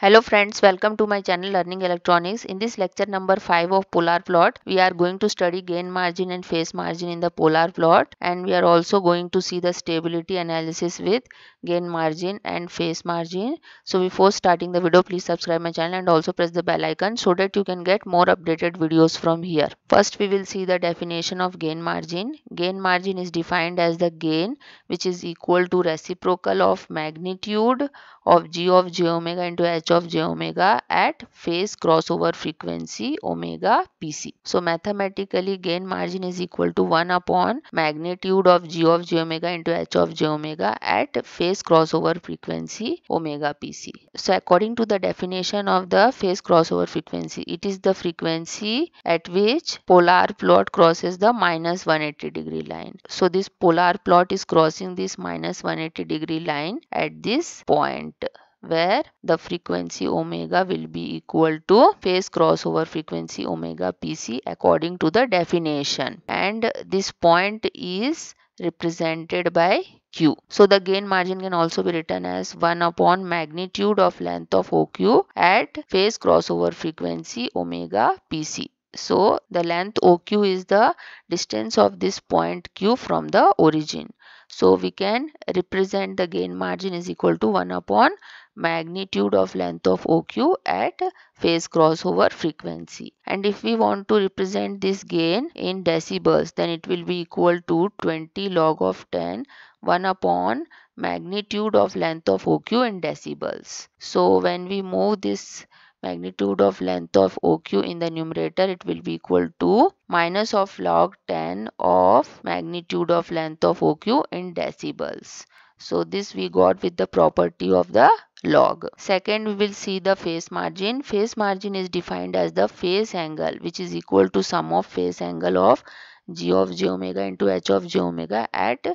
Hello friends, welcome to my channel Learning Electronics. In this lecture number 5 of polar plot, we are going to study gain margin and phase margin in the polar plot, and we are also going to see the stability analysis with gain margin and phase margin. So before starting the video, please subscribe my channel and also press the bell icon so that you can get more updated videos from here. First we will see the definition of gain margin. Gain margin is defined as the gain which is equal to reciprocal of magnitude of g of j omega into h of j omega at phase crossover frequency omega pc. So mathematically gain margin is equal to 1 upon magnitude of g of j omega into h of j omega at phase crossover frequency omega pc. So according to the definition of the phase crossover frequency, it is the frequency at which polar plot crosses the minus 180 degree line. So this polar plot is crossing this minus 180 degree line at this point where the frequency omega will be equal to phase crossover frequency omega pc according to the definition, and this point is represented by Q. So the gain margin can also be written as 1 upon magnitude of length of OQ at phase crossover frequency omega pc. So the length OQ is the distance of this point Q from the origin. So we can represent the gain margin is equal to 1 upon magnitude of length of OQ at phase crossover frequency. And if we want to represent this gain in decibels, then it will be equal to 20 log of 10 1 upon magnitude of length of OQ in decibels. So when we move this magnitude of length of OQ in the numerator, it will be equal to minus of log 10 of magnitude of length of OQ in decibels. So this we got with the property of the log. Second, we will see the phase margin. Phase margin is defined as the phase angle which is equal to sum of phase angle of g of j omega into h of j omega at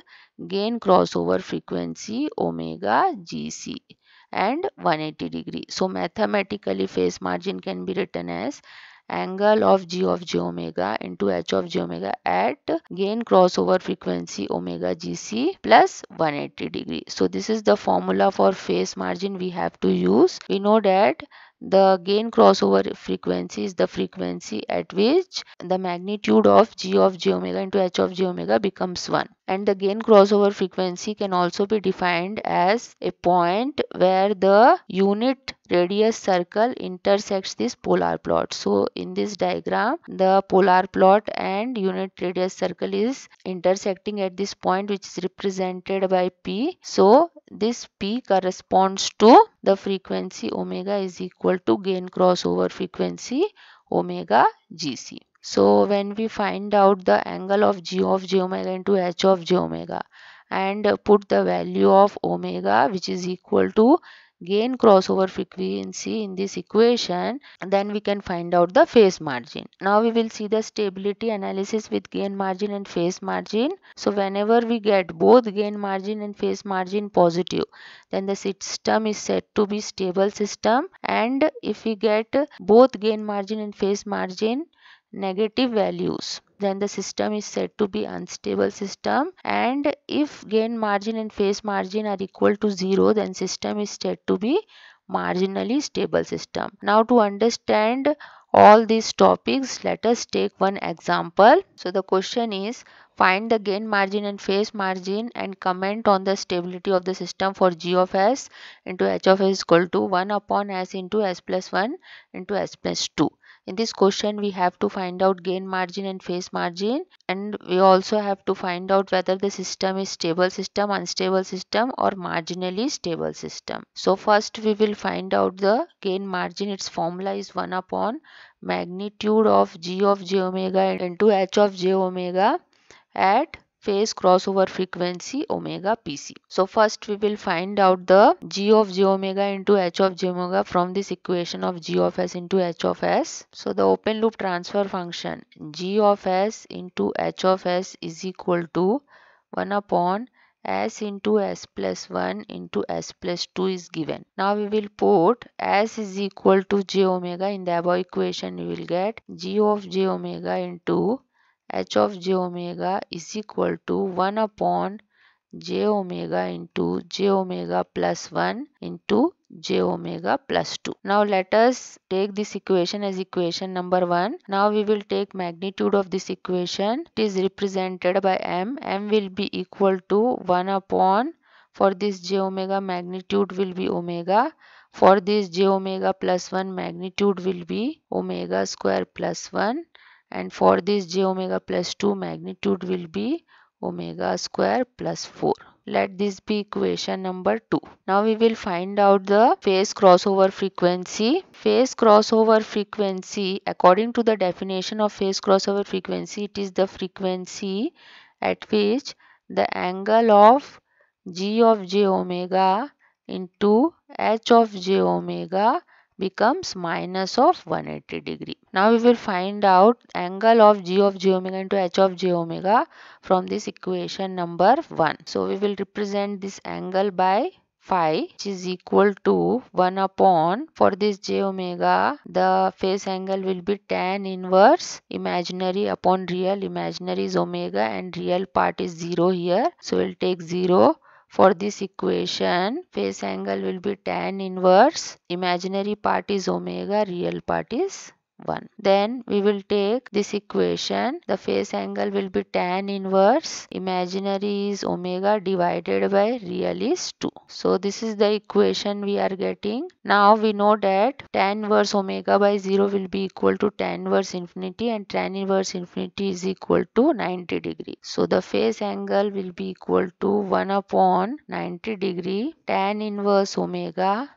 gain crossover frequency omega gc and 180 degree. So mathematically phase margin can be written as angle of g of j omega into h of j omega at gain crossover frequency omega gc plus 180 degree. So this is the formula for phase margin we have to use. We know that the gain crossover frequency is the frequency at which the magnitude of g of j omega into h of j omega becomes 1. And the gain crossover frequency can also be defined as a point where the unit radius circle intersects this polar plot. So in this diagram, the polar plot and unit radius circle is intersecting at this point which is represented by P. So this P corresponds to the frequency omega is equal to gain crossover frequency omega gc. So when we find out the angle of g of j omega into h of j omega and put the value of omega which is equal to gain crossover frequency in this equation, then we can find out the phase margin. Now we will see the stability analysis with gain margin and phase margin. So whenever we get both gain margin and phase margin positive, then the system is said to be stable system, and if we get both gain margin and phase margin negative values, then the system is said to be unstable system, and if gain margin and phase margin are equal to 0, then system is said to be marginally stable system. Now to understand all these topics, let us take one example. So the question is, find the gain margin and phase margin and comment on the stability of the system for g of s into h of s equal to 1 upon s into s plus 1 into s plus 2. In this question, we have to find out gain margin and phase margin, and we also have to find out whether the system is stable system, unstable system, or marginally stable system. So first we will find out the gain margin. Its formula is 1 upon magnitude of g of j omega into h of j omega at phase crossover frequency omega pc. So first we will find out the g of j omega into h of j omega from this equation of g of s into h of s. So the open loop transfer function g of s into h of s is equal to 1 upon s into s plus 1 into s plus 2 is given. Now we will put s is equal to j omega in the above equation. We will get g of j omega into h of j omega is equal to 1 upon j omega into j omega plus 1 into j omega plus 2. Now let us take this equation as equation number 1. Now we will take magnitude of this equation. It is represented by m. M will be equal to 1 upon, for this j omega magnitude will be omega. For this j omega plus 1 magnitude will be omega square plus 1, and for this j omega plus 2 magnitude will be omega square plus 4. Let this be equation number 2. Now we will find out the phase crossover frequency. Phase crossover frequency, according to the definition of phase crossover frequency, it is the frequency at which the angle of g of j omega into h of j omega becomes minus of 180 degree. Now we will find out angle of g of j omega into h of j omega from this equation number 1. So we will represent this angle by phi, which is equal to 1 upon, for this j omega the phase angle will be tan inverse imaginary upon real. Imaginary is omega and real part is 0 here, so we'll take 0. For this equation, phase angle will be tan inverse. Imaginary part is omega, real part is 1. Then we will take this equation. The phase angle will be tan inverse. Imaginary is omega divided by real is 2. So this is the equation we are getting. Now we know that tan inverse omega by 0 will be equal to tan inverse infinity, and tan inverse infinity is equal to 90 degree. So the phase angle will be equal to 1 upon 90 degree tan inverse omega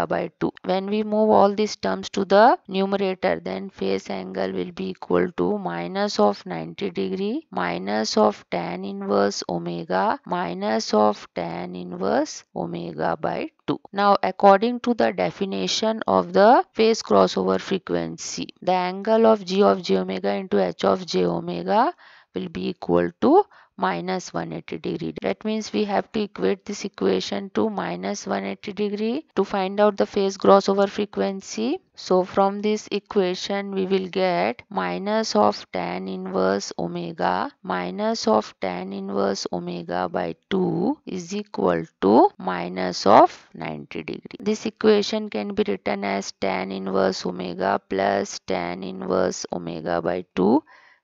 by 2. When we move all these terms to the numerator, then phase angle will be equal to minus of 90 degree minus of tan inverse omega minus of tan inverse omega by 2. Now according to the definition of the phase crossover frequency, the angle of g of j omega into h of j omega will be equal to minus 180 degree. That means we have to equate this equation to minus 180 degree to find out the phase crossover frequency. So from this equation we will get minus of tan inverse omega by 2 is equal to minus of 90 degree. This equation can be written as tan inverse omega plus tan inverse omega by 2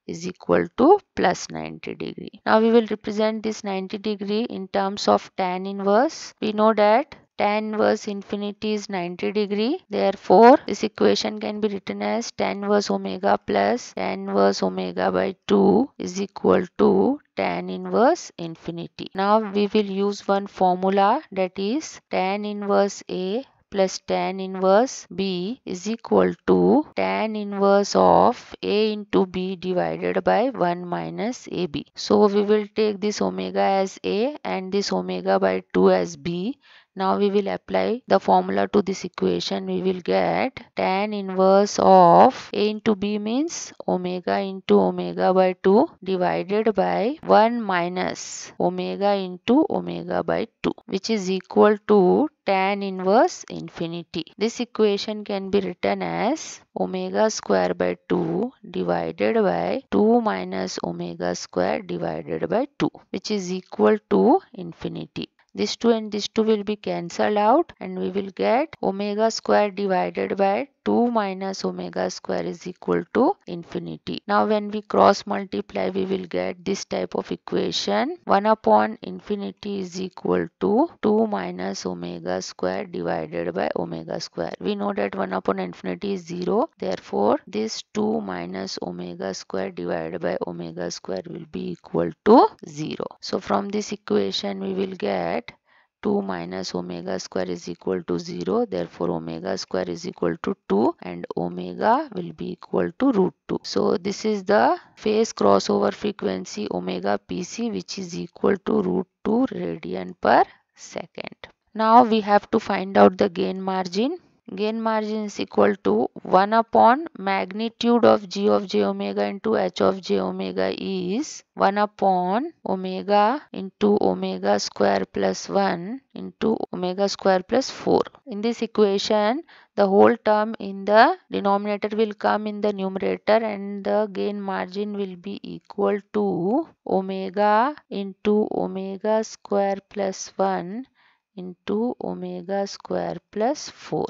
is equal to plus 90 degree. Now we will represent this 90 degree in terms of tan inverse. We know that tan inverse infinity is 90 degree. Therefore, this equation can be written as tan inverse omega plus tan inverse omega by 2 is equal to tan inverse infinity. Now we will use one formula, that is tan inverse A plus tan inverse B is equal to tan inverse of A into B divided by 1 minus AB. So we will take this omega as A and this omega by 2 as B. Now we will apply the formula to this equation. We will get tan inverse of A into B means omega into omega by 2 divided by 1 minus omega into omega by 2, which is equal to tan inverse infinity. This equation can be written as omega square by 2 divided by 2 minus omega square divided by 2, which is equal to infinity. This 2 and this 2 will be cancelled out and we will get omega square divided by 2 minus omega square is equal to infinity. Now when we cross multiply, we will get this type of equation. 1 upon infinity is equal to 2 minus omega square divided by omega square. We know that 1 upon infinity is 0. Therefore, this 2 minus omega square divided by omega square will be equal to 0. So from this equation, we will get 2 minus omega square is equal to 0. Therefore, omega square is equal to 2 and omega will be equal to root 2. So, this is the phase crossover frequency omega PC, which is equal to root 2 radian per second. Now, we have to find out the gain margin. Gain margin is equal to 1 upon magnitude of g of j omega into h of j omega is 1 upon omega into omega square plus 1 into omega square plus 4. In this equation, the whole term in the denominator will come in the numerator and the gain margin will be equal to omega into omega square plus 1 into omega square plus 4.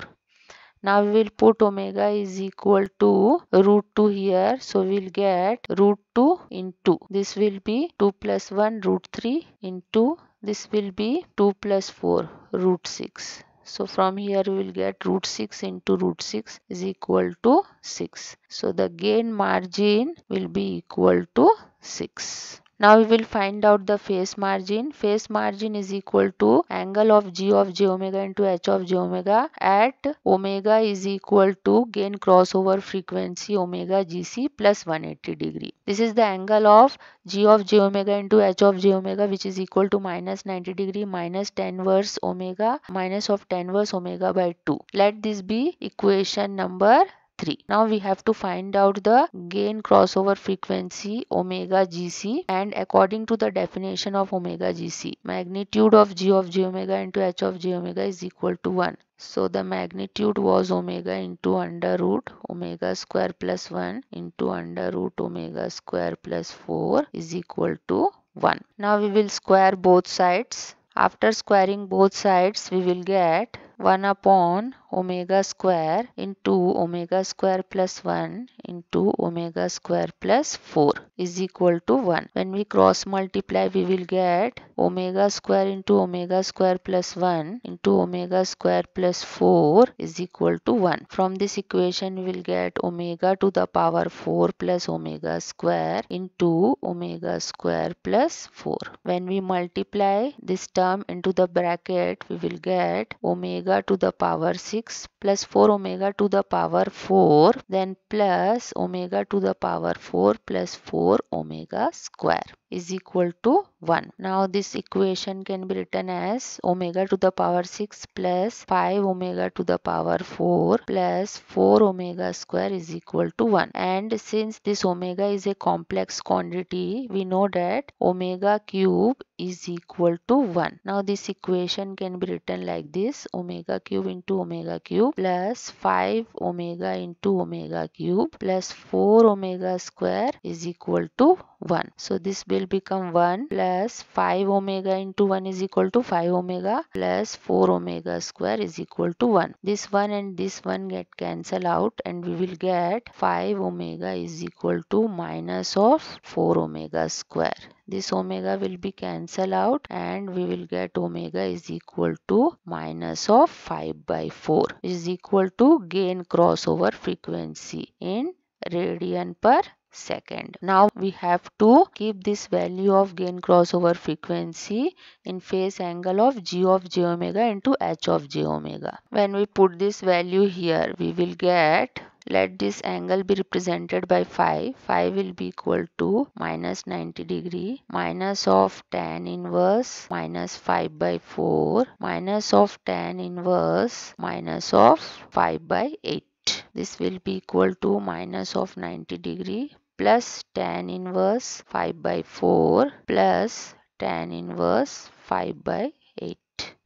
Now we will put omega is equal to root 2 here. So we will get root 2 into this will be 2 plus 1 root 3 into this will be 2 plus 4 root 6. So from here we will get root 6 into root 6 is equal to 6. So the gain margin will be equal to 6. Now we will find out the phase margin. Phase margin is equal to angle of G of j omega into H of j omega at omega is equal to gain crossover frequency omega GC plus 180 degree. This is the angle of G of j omega into H of j omega, which is equal to minus 90 degree minus tan inverse omega minus of tan inverse omega by 2. Let this be equation number 3. Now we have to find out the gain crossover frequency omega GC, and according to the definition of omega GC, magnitude of G of j omega into H of j omega is equal to 1. So the magnitude was omega into under root omega square plus 1 into under root omega square plus 4 is equal to 1. Now we will square both sides. After squaring both sides, we will get 1 upon omega square into omega square plus 1 into omega square plus 4 is equal to 1. When we cross multiply, we will get omega square into omega square plus 1 into omega square plus 4 is equal to 1. From this equation, we will get omega to the power 4 plus omega square into omega square plus 4. When we multiply this term into the bracket, we will get omega to the power 6 plus 4 omega to the power 4, then plus omega to the power 4 plus 4 omega square is equal to 1. Now this equation can be written as omega to the power 6 plus 5 omega to the power 4 plus 4 omega square is equal to 1. And since this omega is a complex quantity, we know that omega cube is equal to 1. Now this equation can be written like this: omega cube into omega cube plus 5 omega into omega cube plus 4 omega square is equal to 1. So this will become 1 plus 5 omega into 1 is equal to 5 omega plus 4 omega square is equal to 1. This one and this one get cancel out, and we will get 5 omega is equal to minus of 4 omega square. This omega will be cancel out, and we will get omega is equal to minus of 5 by 4, which is equal to gain crossover frequency in radian per second. Now we have to keep this value of gain crossover frequency in phase angle of G of j omega into H of j omega. When we put this value here, we will get, let this angle be represented by phi. Phi will be equal to minus 90 degree minus of tan inverse minus 5 by 4 minus of tan inverse minus of 5 by 8. This will be equal to minus of 90 degree plus tan inverse 5 by 4 plus tan inverse 5 by 8.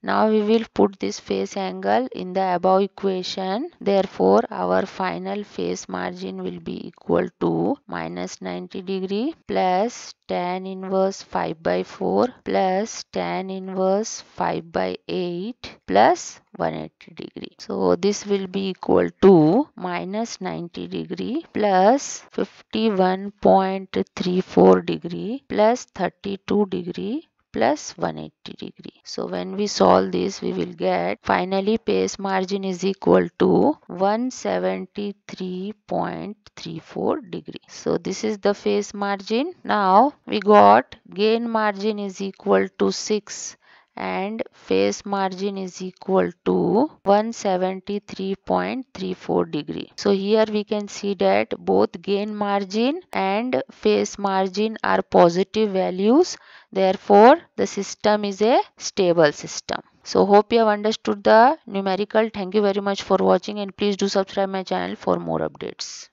Now we will put this phase angle in the above equation. Therefore, our final phase margin will be equal to minus 90 degree plus tan inverse 5 by 4 plus tan inverse 5 by 8 plus 180 degree. So this will be equal to minus 90 degree plus 51.34 degree plus 32 degree plus 180 degree. So when we solve this, we will get finally phase margin is equal to 173.34 degree. So this is the phase margin. Now we got gain margin is equal to 6 and phase margin is equal to 173.34 degree. So here we can see that both gain margin and phase margin are positive values. Therefore, the system is a stable system. So hope you have understood the numerical. Thank you very much for watching, and please do subscribe my channel for more updates.